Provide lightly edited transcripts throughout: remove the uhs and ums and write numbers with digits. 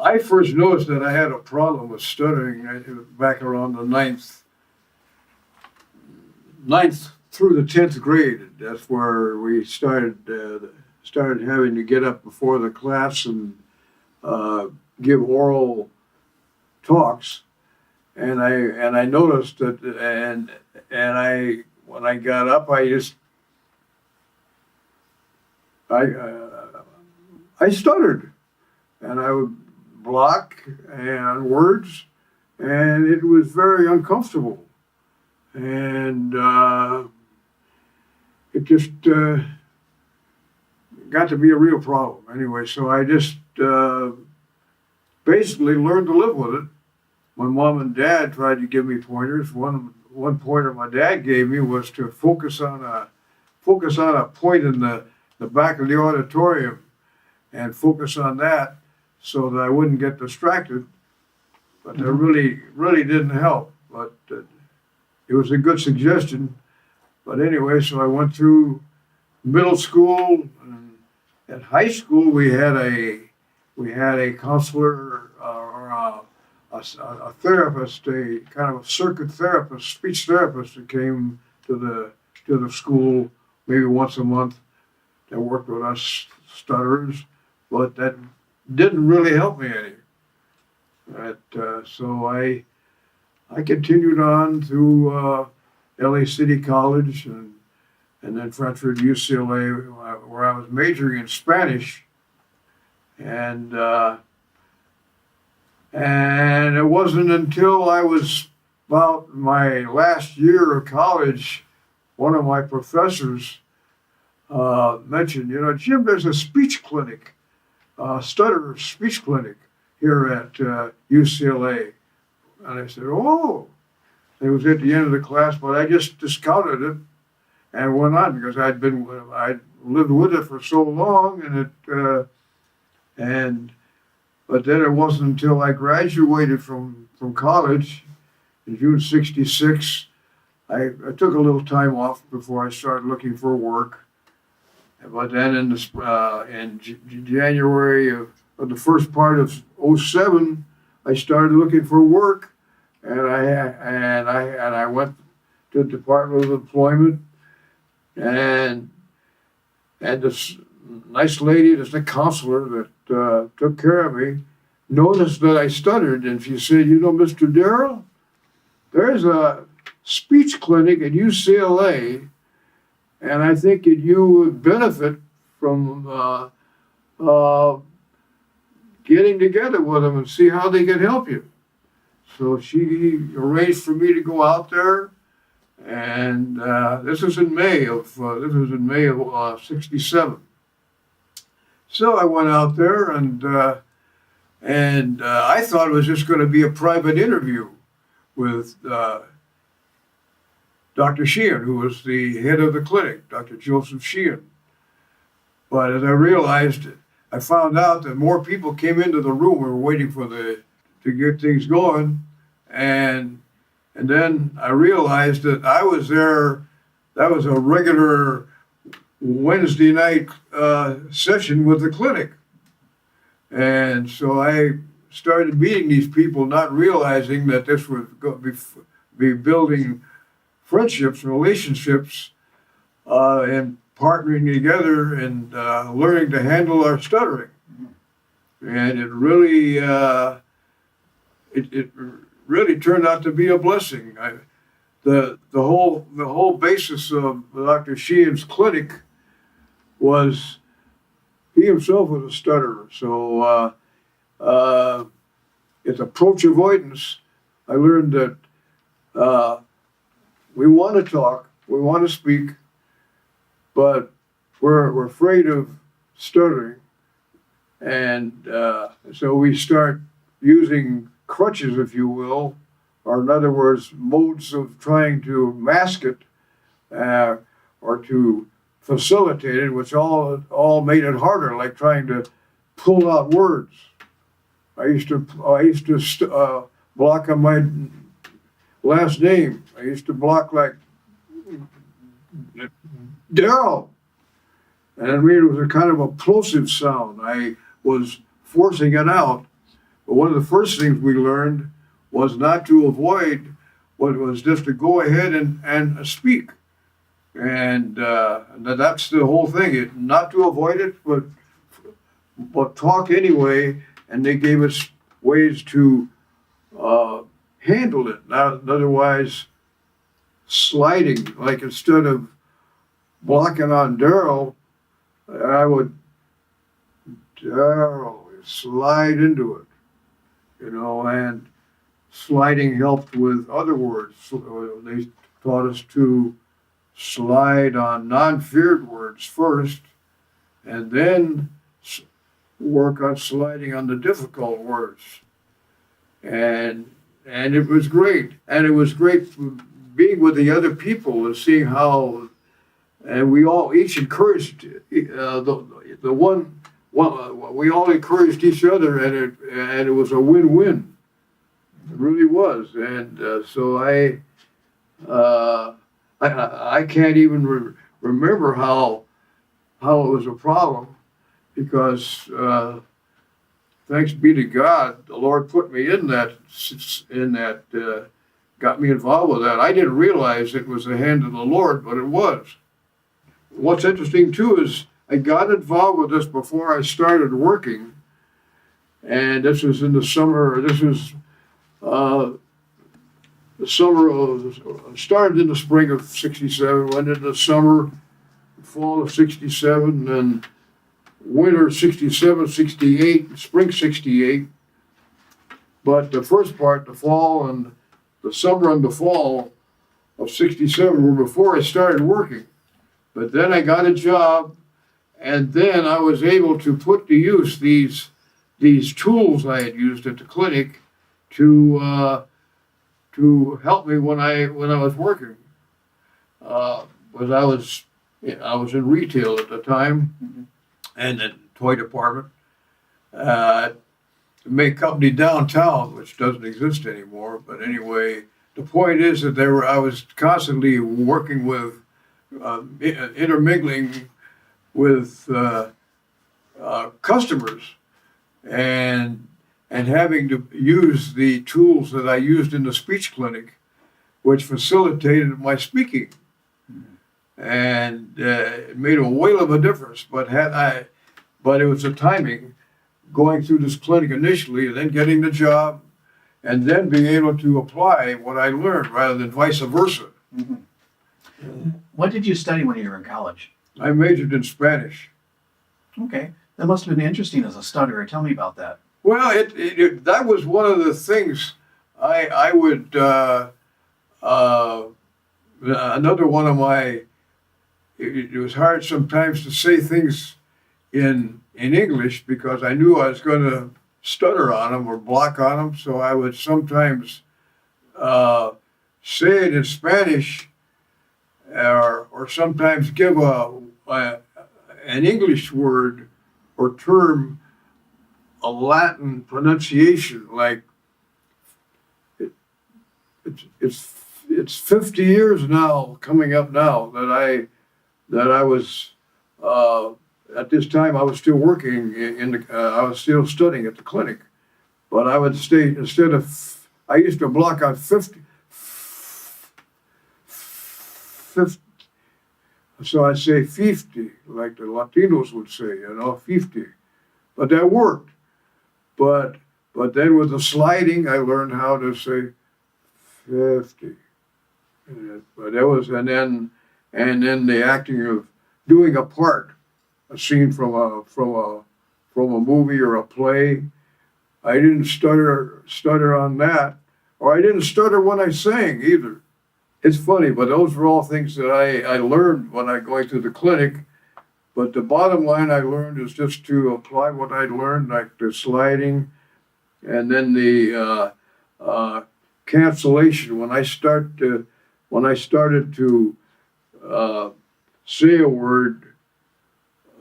I first noticed that I had a problem with stuttering back around the ninth through the 10th grade. That's where we started having to get up before the class and give oral talks. And I noticed that, when I got up, I stuttered, and I would block and words, and it was very uncomfortable, and it just got to be a real problem anyway. So I just basically learned to live with it. My mom and dad tried to give me pointers. One pointer my dad gave me was to focus on a point in the back of the auditorium and focus on that so that I wouldn't get distracted. But that really didn't help. But it was a good suggestion. But anyway, so I went through middle school. And at high school, we had a counselor or a therapist, a kind of a circuit therapist, speech therapist that came to the school maybe once a month that worked with us stutterers, but that didn't really help me any. So I continued on through LA City College and then Frankfurt UCLA, where I was majoring in Spanish, and it wasn't until I was about my last year of college, one of my professors mentioned, Jim, there's a speech clinic, stutterer speech clinic here at UCLA. And I said, oh, it was at the end of the class, but I just discounted it and went on because I'd lived with it for so long, but then it wasn't until I graduated from college in June '66. I took a little time off before I started looking for work. But then in January of the first part of '07, I started looking for work, and I went to the Department of Employment, and this nice lady, this counselor that took care of me, noticed that I stuttered, and she said, Mr. Darrell, there's a speech clinic at UCLA, and I think that you would benefit from getting together with them and see how they can help you. So she arranged for me to go out there, and this was in May of '67. So I went out there, and I thought it was just going to be a private interview with Dr. Sheehan, who was the head of the clinic, Dr. Joseph Sheehan. But as I found out that more people came into the room. We were waiting to get things going, and then I realized that I was there. That was a regular Wednesday night session with the clinic. And so I started meeting these people, not realizing that this would be building friendships and relationships and partnering together and learning to handle our stuttering. And it really turned out to be a blessing. The whole basis of Dr. Sheehan's clinic was he himself was a stutterer. So it's approach avoidance. I learned that we want to talk, we want to speak, but we're afraid of stuttering. And so we start using crutches, if you will, or in other words, modes of trying to mask it or to facilitate it, which all made it harder, like trying to pull out words. I used to block on my last name. I used to block like Darrell, and I mean it was a kind of a plosive sound. I was forcing it out, But one of the first things we learned was not to avoid, what was just to go ahead and speak. And that's the whole thing, not to avoid it, but talk anyway. And they gave us ways to handle it, not otherwise sliding. Like instead of blocking on Daryl, I would Daryl slide into it, and sliding helped with other words. So they taught us to slide on non-feared words first, and then work on sliding on the difficult words. And it was great. And it was great being with the other people and seeing how, and we all each encouraged the one. We all encouraged each other, and it was a win-win. It really was. And so I can't even remember how it was a problem, because thanks be to God, the Lord put me in that, got me involved with that. I didn't realize it was the hand of the Lord, but it was. What's interesting too is I got involved with this before I started working, and this was in the summer. This was the summer of, started in the spring of '67, went into the summer, fall of '67, and winter '67, '68, spring '68. But the first part, the fall and the summer and the fall of '67 were before I started working. But then I got a job, and then I was able to put to use these tools I had used at the clinic to help me when I was working. Was I was in retail at the time, and the toy department. Make company downtown, which doesn't exist anymore. But anyway, the point is that I was constantly working with, intermingling with customers, and having to use the tools that I used in the speech clinic, which facilitated my speaking. And it made a whale of a difference. But it was the timing, going through this clinic initially, and then getting the job, and then being able to apply what I learned rather than vice versa. Mm-hmm. What did you study when you were in college? I majored in Spanish. Okay, that must have been interesting as a stutterer. Tell me about that. Well, that was one of the things I would. Another one of my. It was hard sometimes to say things in English because I knew I was going to stutter on them or block on them. So I would sometimes say it in Spanish, or sometimes give an English word or term a Latin pronunciation. Like it's 50 years now, coming up now, that I was. At this time, I was still working I was still studying at the clinic, but I would stay, instead of, I used to block on 50, so I'd say 50, like the Latinos would say, 50. But that worked. But then with the sliding, I learned how to say 50. But that was, and then the acting of doing a part, a scene from a movie or a play. I didn't stutter on that, or I didn't stutter when I sang either. It's funny, but those were all things that I learned when I going through the clinic. But the bottom line I learned is just to apply what I learned, like the sliding, and then the cancellation. When I started to say a word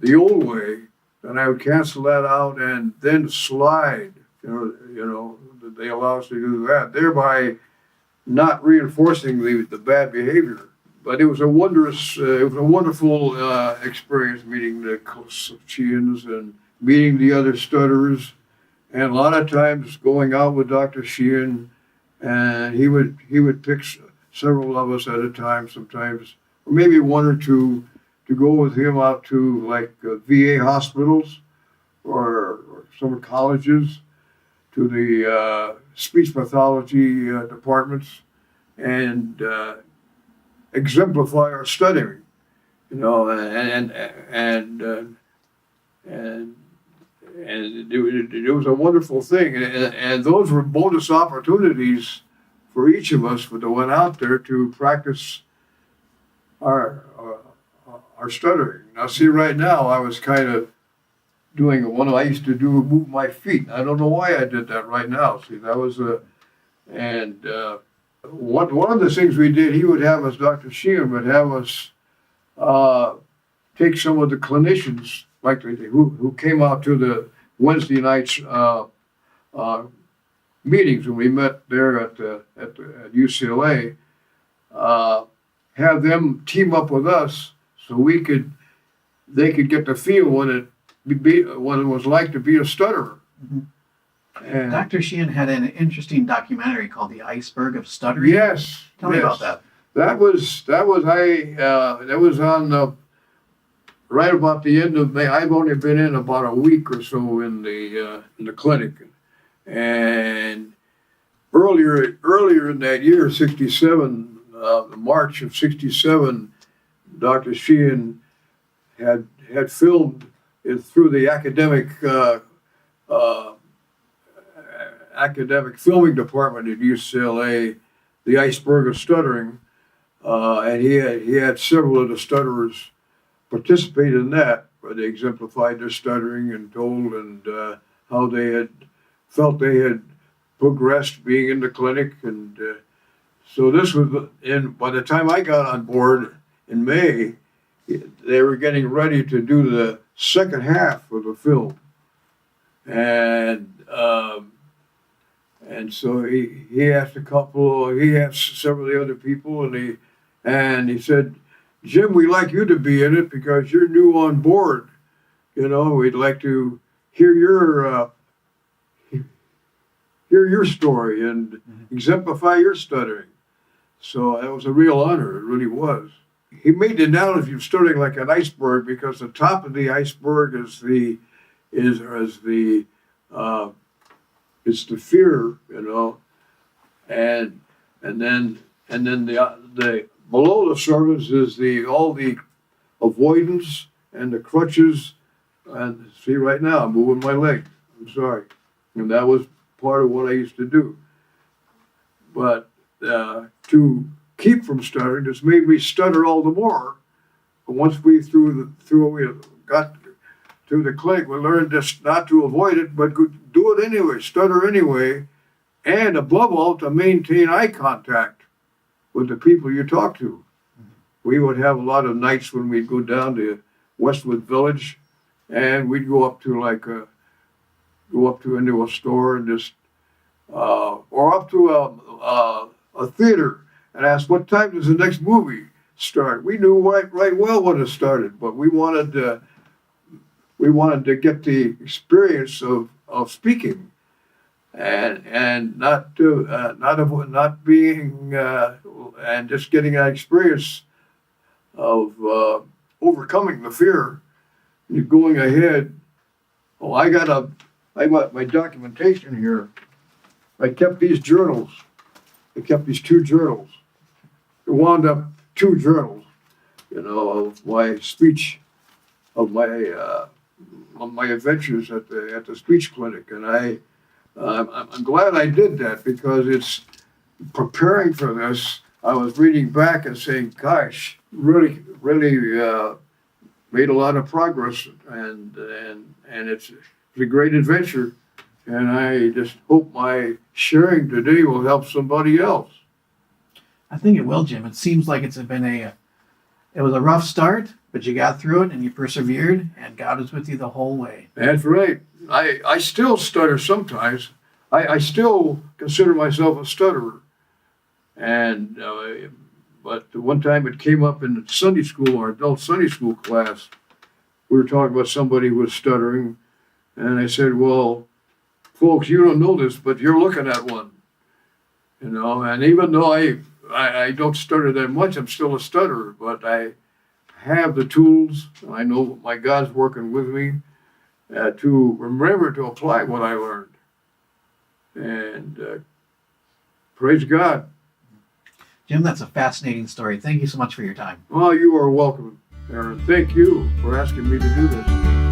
the old way, then I would cancel that out and then slide. They allow us to do that, thereby not reinforcing the bad behavior. But it was a wonderful experience meeting the Chians and meeting the other stutterers, And a lot of times going out with Dr. Sheehan, and he would pick several of us at a time sometimes, or maybe one or two, to go with him out to like VA hospitals or some colleges, to the speech pathology departments, and exemplify our studying, you know, and it was a wonderful thing, and those were bonus opportunities for each of us that went out there to practice our stuttering. Now, see, right now I was kind of doing one I used to do, move my feet. I don't know why I did that right now. See, that was and one of the things we did, he would have us, Dr. Sheehan would have us take some of the clinicians, like who came out to the Wednesday nights meetings when we met there at UCLA, have them team up with us so they could get the feel what it was like to be a stutterer. Mm-hmm. And Dr. Sheehan had an interesting documentary called The Iceberg of Stuttering. yes, Tell me about that. That was on right about the end of May. I've only been in about a week or so in the clinic, and earlier in that year, '67, March of '67, Dr. Sheehan had filmed it through the academic filming department at UCLA, The Iceberg of Stuttering, and he had several of the stutterers participate in that, where they exemplified their stuttering and told how they had felt they had progressed being in the clinic, and so this was by the time I got on board in May, they were getting ready to do the second half of the film, and so he asked several of the other people, and he said, "Jim, we'd like you to be in it because you're new on board. You know, we'd like to hear your story and exemplify your stuttering." So that was a real honor. It really was. He made the analogy of stuttering like an iceberg because the top of the iceberg is the fear, you know, and then the below the surface is all the avoidance and the crutches. And see, right now I'm moving my leg. I'm sorry, and that was part of what I used to do. But to keep from stuttering, this made me stutter all the more. But once we got to the clinic, we learned just not to avoid it, but do it anyway, stutter anyway, and above all, to maintain eye contact with the people you talk to. We would have a lot of nights when we'd go down to Westwood Village, and we'd go up to into a store and just or up to a theater and ask, what time does the next movie start? We knew right well when it started, but we wanted to get the experience of speaking, and not being and just getting that experience of overcoming the fear. You're going ahead. Oh, I got my documentation here. I kept these journals. I kept these two journals. It wound up two journals, you know, of my speech, of my adventures at the speech clinic, and I'm glad I did that because it's preparing for this. I was reading back and saying, "Gosh, really made a lot of progress, and it's a great adventure." And I just hope my sharing today will help somebody else. I think it will, Jim. It seems like it was a rough start, but you got through it and you persevered, and God was with you the whole way. That's right. I still stutter sometimes. I still consider myself a stutterer. And but one time it came up in Sunday school, our adult Sunday school class. We were talking about somebody who was stuttering, and I said, "Well, folks, you don't know this, but you're looking at one. You know, and even though I don't stutter that much, I'm still a stutterer, but I have the tools. I know my God's working with me to remember to apply what I learned. And praise God. Jim, that's a fascinating story. Thank you so much for your time. Well, you are welcome, Aaron. Thank you for asking me to do this.